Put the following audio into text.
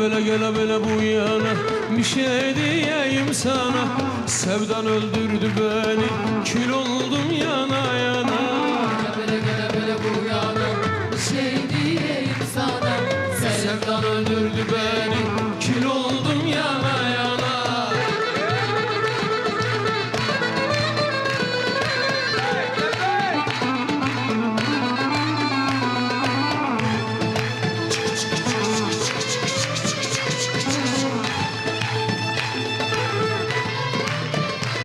gele bele bu yana, bir şey diyeyim sana. Sevdan öldürdü beni, kül oldum yana yana. Gele bele bu yana, bir şey diyeyim sana. Sevdan öldürdü beni,